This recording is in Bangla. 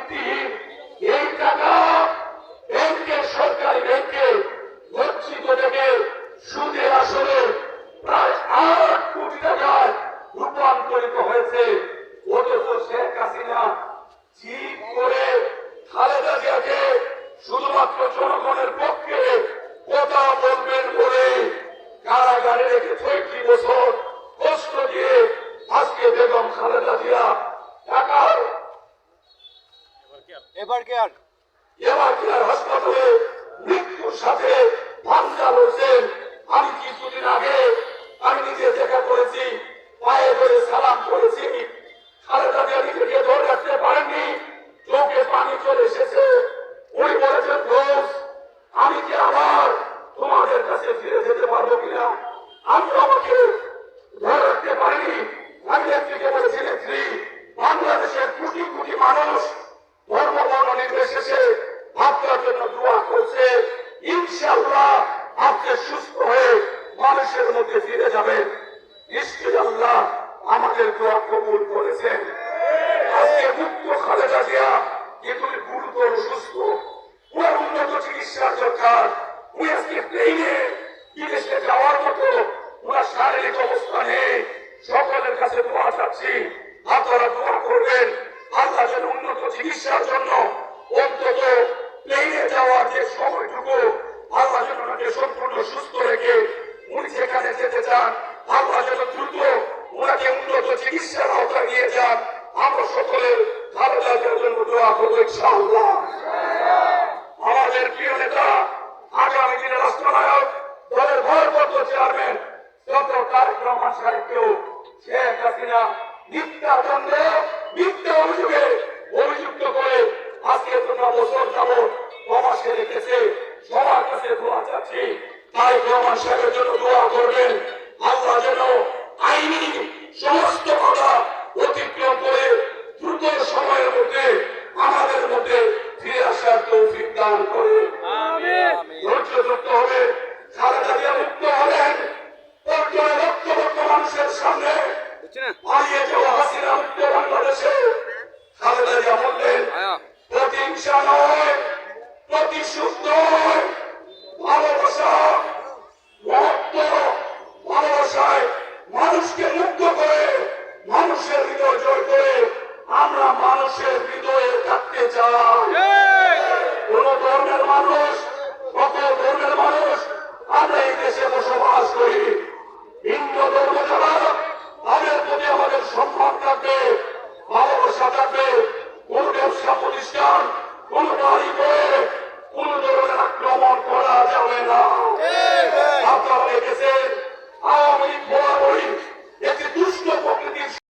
ভিত্তিহীন এই টাকা ব্যাংকের সরকারি ব্যাংকে গচ্ছিত থেকে সুদের আসলে প্রায় 8 কোটি টাকায় রূপান্তরিত হয়েছে। অথচ শেখ হাসিনা ঠিক করে খালেদা জিয়াকে শুধুমাত্র জনগণের পক্ষে কথা বলবেন বলে কারাগারে রেখে ৬০ বছর কষ্ট দিয়ে আজকে বেগম খালেদা জিয়া ঢাকার এবার কেয়ার হাসপাতালে মৃত্যুর সাথে পাঞ্জা লড়ছেন। আমি কিছুদিন আগে আমি নিজে দেখা করেছি, পায়ে ধরে সালাম করেছি। খালেদা জিয়া নিজেকে ধরে রাখতে পারেননি, চোখে পানি চলে এসেছে। উনি বলেছেন, দোষ আমি কি আবার তোমাদের কাছে ফিরে যেতে পারবো কিনা? আমি আমাকে ধরে রাখতে পারিনি। আমি নেত্রীকে বলেছি, নেত্রী বাংলাদেশের কোটি কোটি মানুষ ধর্ম বর্ণ নির্বিশেষে আপনার জন্য দোয়া করছে। ইনশাআল্লাহ আপনি সুস্থ হয়ে মানুষের মধ্যে ফিরে যাবেন। নিশ্চয়ই আল্লাহ আমাদের দোয়া কবুল করেছেন। আজকে মুক্ত খালেদা জিয়া কিন্তু গুরুতর অসুস্থ, ওর উন্নত চিকিৎসার দরকার। উনি আজকে প্লেনে বিদেশে যাওয়ার মতো ওনার শারীরিক অবস্থা নেই। সকলের কাছে দোয়া চাচ্ছি, আপনারা দোয়া করবেন আল্লাহ যেন উন্নত চিকিৎসার জন্য অন্তত প্লেনে যাওয়ার যে সময়টুকু আল্লাহ যেন ওনাকে সম্পূর্ণ সুস্থ রেখে উনি যেখানে যেতে চান আল্লাহ যেন দ্রুত ওনাকে উন্নত চিকিৎসার আওতায় নিয়ে যান। আমরা সকলে খালেদা জিয়ার জন্য দোয়া করবো ইনশাআল্লাহ। আমাদের প্রিয় নেতা আগামী দিনের রাষ্ট্রনায়ক দলের ভারপ্রাপ্ত চেয়ারম্যান ডক্টর তারেক রহমান সাহেবকেও শেখ হাসিনা মিথ্যা দ্বন্দ্বে মিথ্যা অভিযোগে অভিযুক্ত করে আজকে 15 বছর যাবৎ প্রবাসে রেখেছে। সবার কাছে দোয়া চাচ্ছি, তারেক রহমান সাহেবের জন্য দোয়া করবেন। আল্লাহ যেন আইনি সমস্ত বাধা অতিক্রম করে দ্রুত সময়ের মধ্যে আমাদের মধ্যে ফিরে আসার তৌফিক দান করে। ধৈর্য ধরতে হবে। খালেদা জিয়া মুক্ত হলেন লক্ষ লক্ষ মানুষের সামনে। পালিয়ে যাওয়া হাসিনা মুক্ত বাংলাদেশে খালেদা জিয়া বললেন, প্রতিহিংসা নয়, প্রতিশোধ নয়,